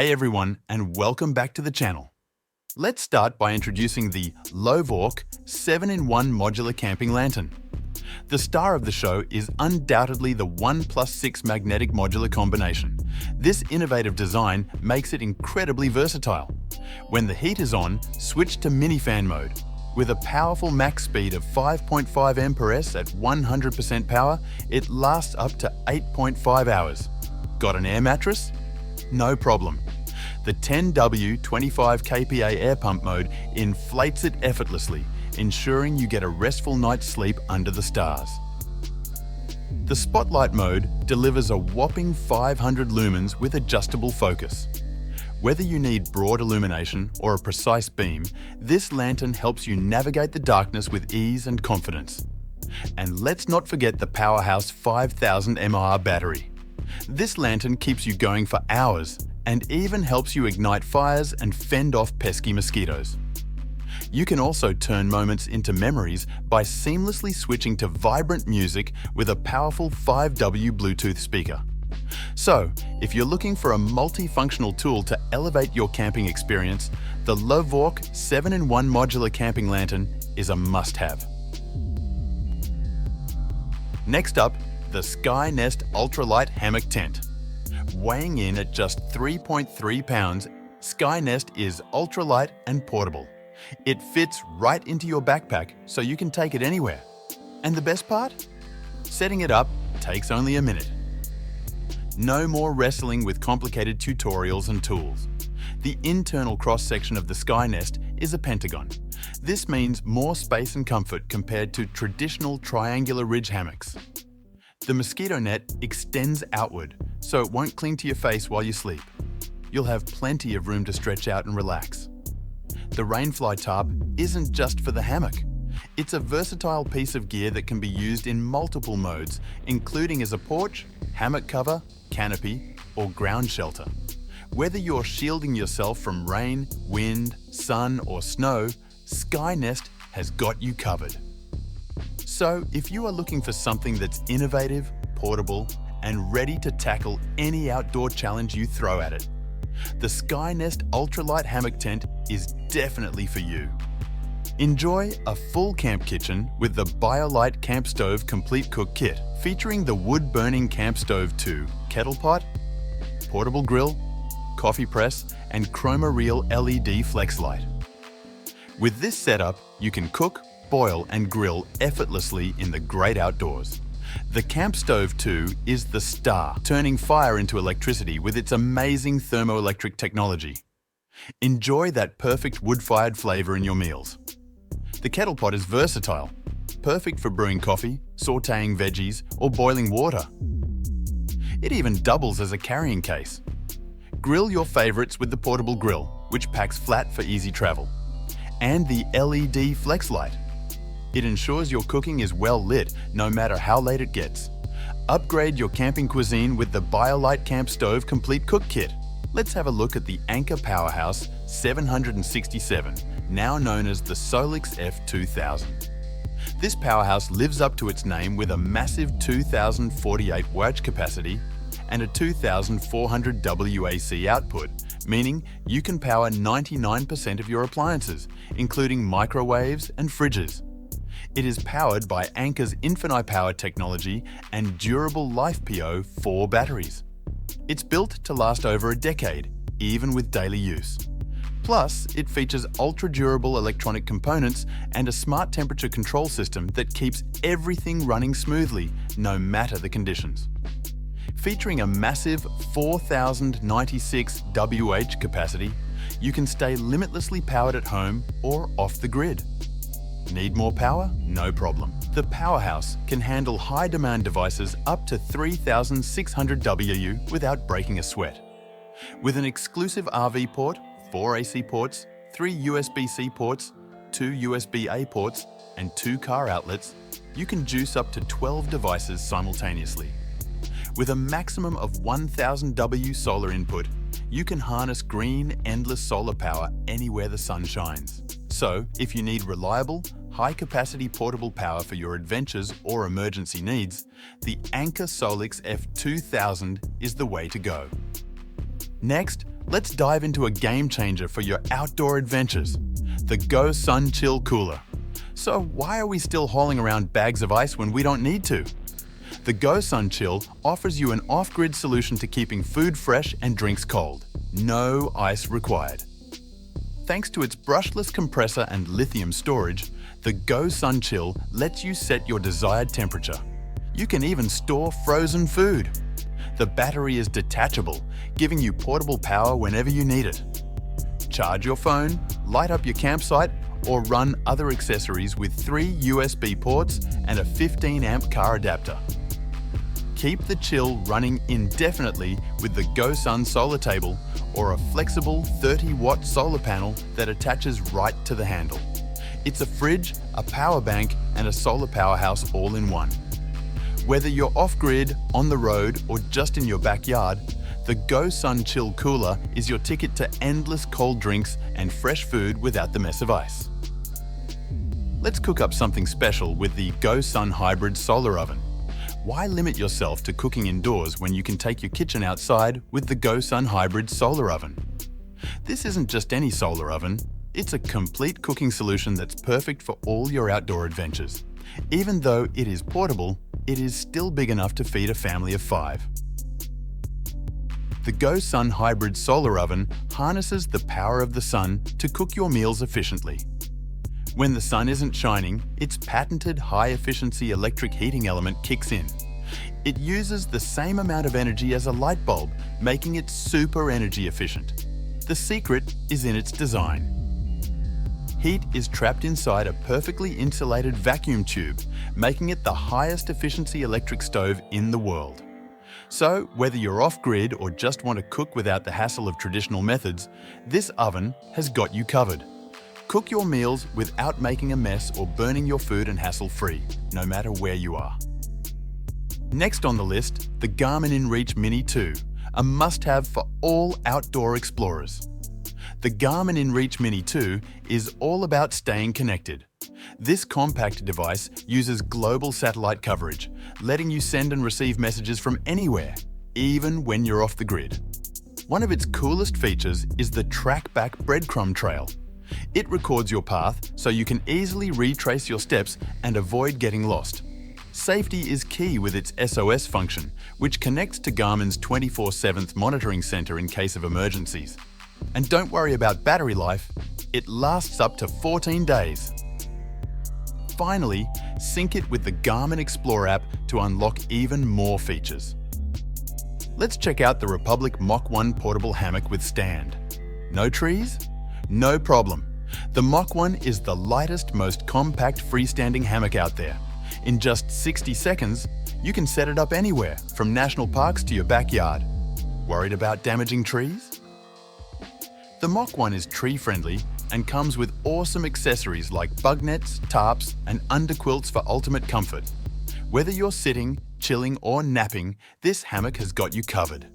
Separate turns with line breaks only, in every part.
Hey everyone, and welcome back to the channel. Let's start by introducing the LOVORK 7-in-1 Modular Camping Lantern. The star of the show is undoubtedly the 1+6 magnetic modular combination. This innovative design makes it incredibly versatile. When the heat is on, switch to minifan mode. With a powerful max speed of 5.5 amperes at 100% power, it lasts up to 8.5 hours. Got an air mattress? No problem. The 10W 25 kPa air pump mode inflates it effortlessly, ensuring you get a restful night's sleep under the stars. The Spotlight mode delivers a whopping 500 lumens with adjustable focus. Whether you need broad illumination or a precise beam, this lantern helps you navigate the darkness with ease and confidence. And let's not forget the PowerHouse 5000 mAh battery. This lantern keeps you going for hours and even helps you ignite fires and fend off pesky mosquitoes. You can also turn moments into memories by seamlessly switching to vibrant music with a powerful 5W Bluetooth speaker. So, if you're looking for a multifunctional tool to elevate your camping experience, the LOVORK 7-in-1 Modular Camping Lantern is a must-have. Next up, the SkyNest Ultralight Hammock Tent. Weighing in at just 3.3 pounds, SkyNest is ultralight and portable. It fits right into your backpack so you can take it anywhere. And the best part? Setting it up takes only a minute. No more wrestling with complicated tutorials and tools. The internal cross-section of the SkyNest is a pentagon. This means more space and comfort compared to traditional triangular ridge hammocks. The mosquito net extends outward, so it won't cling to your face while you sleep. You'll have plenty of room to stretch out and relax. The rainfly tarp isn't just for the hammock. It's a versatile piece of gear that can be used in multiple modes, including as a porch, hammock cover, canopy, or ground shelter. Whether you're shielding yourself from rain, wind, sun, or snow, SkyNest has got you covered. So, if you are looking for something that's innovative, portable, and ready to tackle any outdoor challenge you throw at it, the SkyNest Ultralight Hammock Tent is definitely for you. Enjoy a full camp kitchen with the Biolite CampStove Complete Cook Kit, featuring the wood-burning CampStove 2 kettle pot, portable grill, coffee press, and chroma reel LED flex light. With this setup, you can cook, boil, and grill effortlessly in the great outdoors. The CampStove 2 is the star, turning fire into electricity with its amazing thermoelectric technology. Enjoy that perfect wood-fired flavor in your meals. The kettle pot is versatile, perfect for brewing coffee, sautéing veggies, or boiling water. It even doubles as a carrying case. Grill your favorites with the portable grill, which packs flat for easy travel. And the LED flex light. It ensures your cooking is well lit, no matter how late it gets. Upgrade your camping cuisine with the Biolite CampStove Complete Cook Kit. Let's have a look at the Anker PowerHouse 767, now known as the Solix F2000. This powerhouse lives up to its name with a massive 2048 watch capacity and a 2400 WAC output, meaning you can power 99% of your appliances, including microwaves and fridges. It is powered by Anker's Infinite Power technology and durable LiFePO 4 batteries. It's built to last over a decade, even with daily use. Plus, it features ultra-durable electronic components and a smart temperature control system that keeps everything running smoothly, no matter the conditions. Featuring a massive 4096 WH capacity, you can stay limitlessly powered at home or off the grid. Need more power? No problem. The PowerHouse can handle high-demand devices up to 3600 WU without breaking a sweat. With an exclusive RV port, 4 AC ports, 3 USB-C ports, 2 USB-A ports, and 2 car outlets, you can juice up to 12 devices simultaneously. With a maximum of 1000 W solar input, you can harness green, endless solar power anywhere the sun shines. So, if you need reliable, high-capacity portable power for your adventures or emergency needs, the Anker Solix F2000 is the way to go. Next, let's dive into a game changer for your outdoor adventures, the GoSun Chill Cooler. So why are we still hauling around bags of ice when we don't need to? The GoSun Chill offers you an off-grid solution to keeping food fresh and drinks cold. No ice required. Thanks to its brushless compressor and lithium storage, the GoSun Chill lets you set your desired temperature. You can even store frozen food. The battery is detachable, giving you portable power whenever you need it. Charge your phone, light up your campsite, or run other accessories with 3 USB ports and a 15-amp car adapter. Keep the chill running indefinitely with the GoSun solar table or a flexible 30-watt solar panel that attaches right to the handle. It's a fridge, a power bank, and a solar powerhouse all in one. Whether you're off-grid, on the road, or just in your backyard, the GoSun Chill Cooler is your ticket to endless cold drinks and fresh food without the mess of ice. Let's cook up something special with the GoSun Hybrid Solar Oven. Why limit yourself to cooking indoors when you can take your kitchen outside with the GoSun Hybrid Solar Oven? This isn't just any solar oven, it's a complete cooking solution that's perfect for all your outdoor adventures. Even though it is portable, it is still big enough to feed a family of 5. The GoSun Hybrid Solar Oven harnesses the power of the sun to cook your meals efficiently. When the sun isn't shining, its patented high-efficiency electric heating element kicks in. It uses the same amount of energy as a light bulb, making it super energy efficient. The secret is in its design. Heat is trapped inside a perfectly insulated vacuum tube, making it the highest efficiency electric stove in the world. So, whether you're off-grid or just want to cook without the hassle of traditional methods, this oven has got you covered. Cook your meals without making a mess or burning your food and hassle-free, no matter where you are. Next on the list, the Garmin InReach Mini 2, a must-have for all outdoor explorers. The Garmin InReach Mini 2 is all about staying connected. This compact device uses global satellite coverage, letting you send and receive messages from anywhere, even when you're off the grid. One of its coolest features is the track-back breadcrumb trail. It records your path so you can easily retrace your steps and avoid getting lost. Safety is key with its SOS function, which connects to Garmin's 24/7 monitoring center in case of emergencies. And don't worry about battery life, it lasts up to 14 days. Finally, sync it with the Garmin Explore app to unlock even more features. Let's check out the Repulic Mach 1 portable hammock with stand. No trees? No problem. The Mach 1 is the lightest, most compact freestanding hammock out there. In just 60 seconds, you can set it up anywhere, from national parks to your backyard. Worried about damaging trees? The Mach 1 is tree-friendly and comes with awesome accessories like bug nets, tarps, and underquilts for ultimate comfort. Whether you're sitting, chilling, or napping, this hammock has got you covered.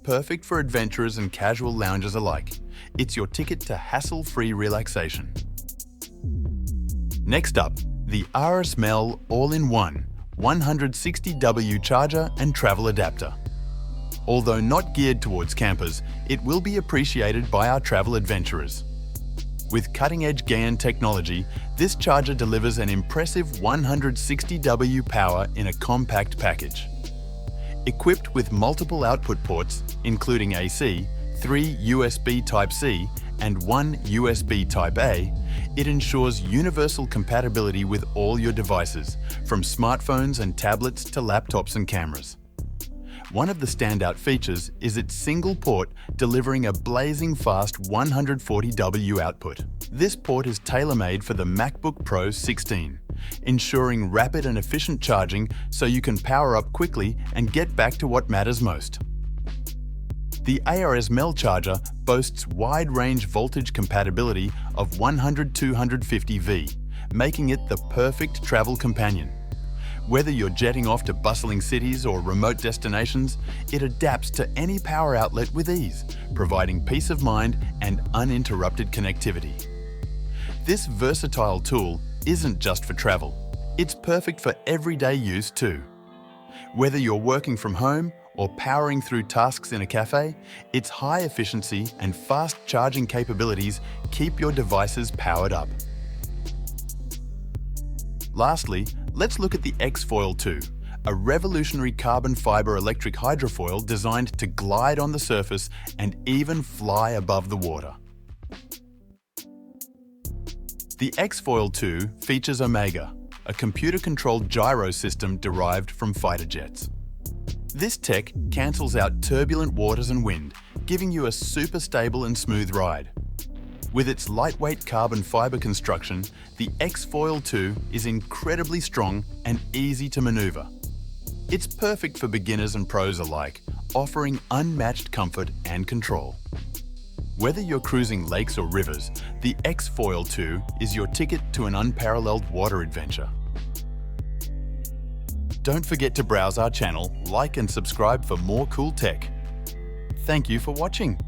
Perfect for adventurers and casual loungers alike. It's your ticket to hassle-free relaxation. Next up, the ARSMEL all-in-one 160W charger and travel adapter. Although not geared towards campers, it will be appreciated by our travel adventurers. With cutting-edge GaN technology, this charger delivers an impressive 160W power in a compact package. Equipped with multiple output ports, including AC, 3 USB Type-C, and 1 USB Type-A, it ensures universal compatibility with all your devices, from smartphones and tablets to laptops and cameras. One of the standout features is its single port delivering a blazing fast 140W output. This port is tailor-made for the MacBook Pro 16, ensuring rapid and efficient charging so you can power up quickly and get back to what matters most. The ARSMEL charger boasts wide-range voltage compatibility of 100-250V, making it the perfect travel companion. Whether you're jetting off to bustling cities or remote destinations, it adapts to any power outlet with ease, providing peace of mind and uninterrupted connectivity. This versatile tool isn't just for travel, it's perfect for everyday use too. Whether you're working from home or powering through tasks in a cafe, its high efficiency and fast charging capabilities keep your devices powered up. Lastly, let's look at the X-Foil 2, a revolutionary carbon fibre electric hydrofoil designed to glide on the surface and even fly above the water. The X-Foil 2 features Omega, a computer-controlled gyro system derived from fighter jets. This tech cancels out turbulent waters and wind, giving you a super stable and smooth ride. With its lightweight carbon fibre construction, the X-Foil 2 is incredibly strong and easy to manoeuvre. It's perfect for beginners and pros alike, offering unmatched comfort and control. Whether you're cruising lakes or rivers, the X-Foil 2 is your ticket to an unparalleled water adventure. Don't forget to browse our channel, like and subscribe for more cool tech. Thank you for watching.